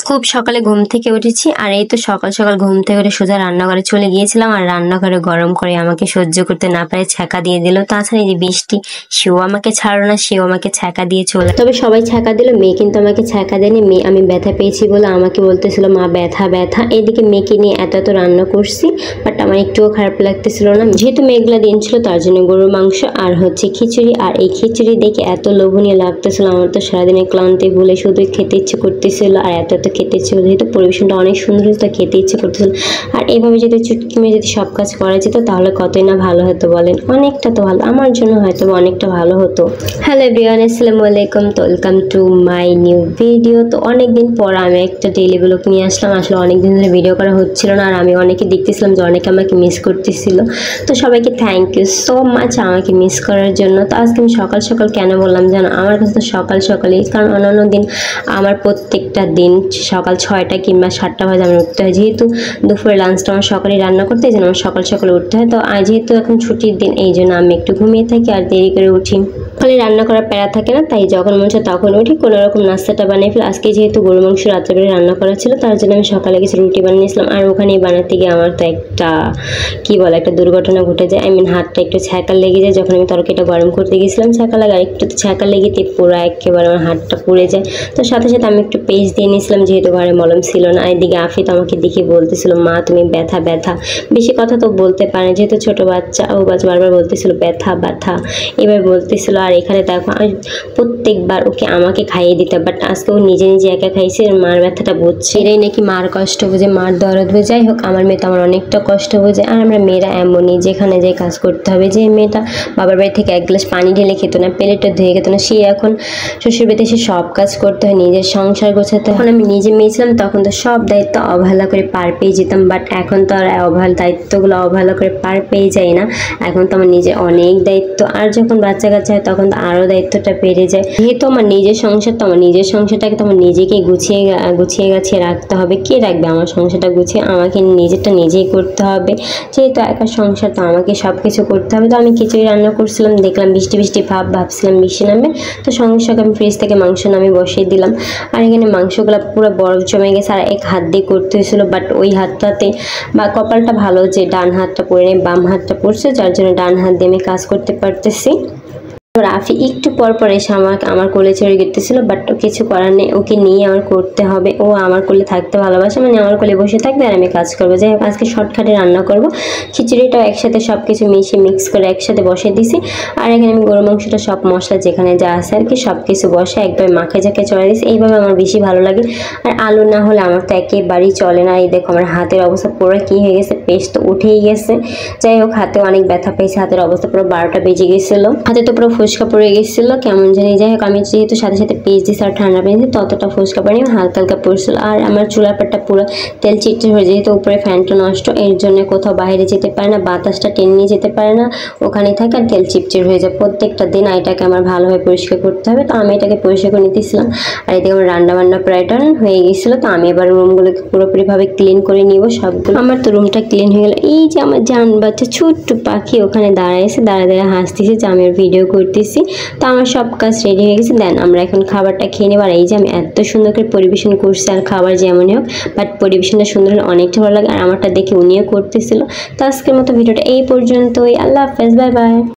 খুব সকালে ঘুম থেকে উঠেছি আর এই তো সকাল সকাল ঘুম থেকে উঠে সোজা রান্নাঘরে চলে গিয়েছিলাম। আর রান্নাঘরে গরম করে আমাকে সহ্য করতে না পারে ছ্যাঁকা দিয়ে দিল। তাছাড়া এই যে বৃষ্টি, সেও আমাকে ছাড়লো না, সেও আমাকে ছ্যাঁকা দিয়ে চলে। তবে সবাই ছ্যাঁকা দিল, মেয়ে কিন্তু আমাকে ছ্যাঁকা দেয়নি। মেয়ে আমি ব্যথা পেয়েছি বলে আমাকে বলতেছিল মা ব্যথা ব্যথা। এইদিকে মেয়েকে নিয়ে এত এত রান্না করছি, বাট আমার একটুও খারাপ লাগতেছিল না। যেহেতু মেঘলা দিন ছিল তার জন্য গরুর মাংস আর হচ্ছে খিচুড়ি। আর এই খিচুড়ি দেখে এত লোভনীয় লাগতেছিল, আমার তো সারাদিনের ক্লান্তি ভুলে শুধু খেতে ইচ্ছে করতেছিল আর এত এত খেতে ইচ্ছে করতে। যেহেতু পরিবেশনটা অনেক সুন্দর হয়েছে, খেতে ইচ্ছে করতেছিল। আর এইভাবে যদি চুটকি মেরে যদি সব কাজ করা যেত তাহলে কতই না ভালো হতো বলেন। অনেকটা তো ভালো, আমার জন্য হয়তো অনেকটা ভালো হতো। হ্যালো এভরিওয়ান, আসসালামু আলাইকুম। তো welcome to my new video. তো অনেকদিন পর আমি একটা ডেইলি ব্লগ নিয়ে আসলাম। আসলে অনেকদিন ধরে ভিডিও করা হচ্ছিল না আর আমি অনেকে দেখতেছিলাম যে অনেকে আমাকে মিস করতেছিল। তো সবাইকে থ্যাংক ইউ সো মাচ আমাকে মিস করার জন্য। তো আজকে আমি সকাল সকাল কেন বললাম জানো, আমার কাছে তো সকাল সকালই, কারণ অন্যান্য দিন আমার প্রত্যেকটা দিন সকাল 6টা কিংবা 7টা বাজে আমার উঠতে হয়। যেহেতু দুপুরে লাঞ্চটা আমার সকালে রান্না করতে, এই জন্য আমার সকাল সকালে উঠতে হয়। তো যেহেতু এখন ছুটির দিন এই জন্য আমি একটু ঘুমিয়ে থাকি আর দেরি করে উঠি। ফলে রান্না করার প্যারা থাকে না, তাই যখন মন চায় তখন উঠি, কোনো রকম নাস্তাটা বানিয়ে ফেলি। আজকে যেহেতু গরু মাংস রাত্রেবেলা রান্না করা ছিল তার জন্য আমি সকালে কিছু রুটি বানিয়েছিলাম। আর ওখানে বানাতে গিয়ে আমার তো একটা একটা দুর্ঘটনা ঘটে যায়। হাতটা একটু ছ্যাঁকা লেগে যায় যখন আমি তরকারিটা গরম করতে গেছিলাম। ছ্যাঁকা লাগে আর একটু ছ্যাঁকা লেগেতে পুরো একেবারে আমার হাতটা পুড়ে যায়। তো সাথে সাথে আমি একটু পেস্ট দিয়ে নিয়েছিলাম, যেহেতু ঘরে মলম ছিল না। এদিকে আফি তো আমাকে দেখে বলতেছিল মা তুমি ব্যথা ব্যথা। বেশি কথা তো বলতে পারে, যেহেতু ছোট বাচ্চা, ও বারবার বলতেছিল ব্যথা ব্যথা এবার বলতেছিল। আর এখানে দেখো আমি প্রত্যেকবার ওকে আমাকে খাইয়ে দিতে, বাট আজকে ও নিজে নিজে একা খাইছে। মার ব্যথাটা বুঝছে, এরাই নাকি মার কষ্ট বোঝে, মার দরদ বোঝে। যাই হোক, আমার মেয়ে তো আমার অনেকটা কষ্ট বোঝে। আর আমরা মেয়েরা এমনই, যেখানে যে কাজ করতে হবে। যে মেয়েটা বাবার বাড়ি থেকে এক গ্লাস পানি ঢেলে খেত না, প্লেটটা ধুয়ে খেত না, সে এখন শ্বশুর বাড়িতে এসে সব কাজ করতে হয়, নিজের সংসার গোছাতে। তখন আমি নিজে মেয়ে ছিলাম, তখন তো সব দায়িত্ব অবহেলা করে পার পেয়ে যেতাম, বাট এখন তো আর দায়িত্বগুলো অবহেলা করে পার পেয়ে যায় না। এখন তো আমার নিজের অনেক দায়িত্ব। আর যখন বাচ্চা কাচ্চা হয় তখন তো আরও দায়িত্বটা বেড়ে যায়। যেহেতু আমার নিজের সংসার, তো আমার নিজের সংসারটাকে তো আমার নিজেকেই গুছিয়ে গাছিয়ে রাখতে হবে। কে রাখবে আমার সংসারটা গুছিয়ে? আমাকে নিজেরটা নিজেই করতে হবে। যেহেতু একা সংসার, তো আমাকে সব কিছু করতে হবে। তো আমি খিচুড়ি রান্না করছিলাম, দেখলাম বৃষ্টি বৃষ্টি ভাবছিলাম বৃষ্টি নামবে। তো সঙ্গে সঙ্গে আমি ফ্রিজ থেকে মাংস নামিয়ে বসিয়ে দিলাম। আর এখানে মাংসগুলো পুরো বরফ জমে গেছে আর এক হাত দিয়ে করতে হয়েছিল, বাট ওই হাতটাতে বা কপালটা ভালো যে ডান হাতটা পড়ে নেই, বাম হাতটা পড়ছে, যার জন্য ডান হাত দিয়ে আমি কাজ করতে পারতেছি। রাফি একটু পর পর এসে আমার কোলে চড়ে গেতেছিল, বাট কিছু করার নেই, ওকে নিয়ে আমার করতে হবে। ও আমার কোলে থাকতে ভালোবাসে, মানে আমার কোলে বসে থাকবে আর আমি কাজ করবো। যাই হোক, আজকে শর্টকাটে রান্না করব। খিচুড়িটাও একসাথে সব কিছু মিক্স করে একসাথে বসিয়ে দিছি। আর এখানে আমি গরু মাংসটা সব মশলা যেখানে যা আছে আর কি সব কিছু বসে একবার মাখে চড়াই দিছি। এইভাবে আমার বেশি ভালো লাগে। আর আলু না হলে আমার তো একেবারেই চলে না। এই দেখো আমার হাতের অবস্থা পুরো কি হয়ে গেছে, পেস্ট তো উঠেই গেছে। যাই হোক, হাতে অনেক ব্যথা পেয়েছে, হাতের অবস্থা পুরো 12টা বেজে গেছিল, হাতে তো পুরো ফুসকা পড়ে গেছিলো কেমন জানি। যাই হোক, আমি যেহেতু সাথে সাথে পেঁচ দিয়েছি আর ঠান্ডা পেয়েছি, ততটা ফুসকা পানি হালকা হালকা পড়ছিল। আর আমার চুলার পাটটা পুরো তেল চিটচিট হয়ে, যেহেতু উপরে ফ্যানটা নষ্ট, এর জন্য কোথাও বাইরে যেতে পারে না, বাতাসটা টেনে নিয়ে যেতে পারে না, ওখানেই থাকে আর তেল চিটচিট হয়ে যায় প্রত্যেকটা দিন। এটাকে আমার ভালোভাবে পরিষ্কার করতে হবে। তো আমি এটাকে পরিষ্কার করে নিতেছিলাম। আর এদিকে আমার রান্না বান্না প্রায় টান হয়ে গেছিলো। তো আমি এবার রুমগুলোকে পুরোপুরিভাবে ক্লিন করে নিব সবগুলো। আমার তো রুমটা ক্লিন হয়ে গেল। এই যে আমার জান বাচ্চা ছোট্ট পাখি ওখানে দাঁড়াইছে, দাঁড়িয়ে হাসতেছে যে আমি ভিডিও করতেছি। তো আমার সব কাজ রেডি হয়ে গেছে, দেন আমরা এখন খাবারটা খেয়ে নেব। আর এই যে আমি এত সুন্দর করে পরিবেশন করছি, আর খাবার যেমনই হোক, বাট পরিবেশনটা সুন্দর হলে অনেকটা ভালো লাগে। আর আমারটা দেখে উনিও করতেছিল। তো আজকের মতো ভিডিওটা এই পর্যন্তই। আল্লাহ হাফেজ, বাই বাই।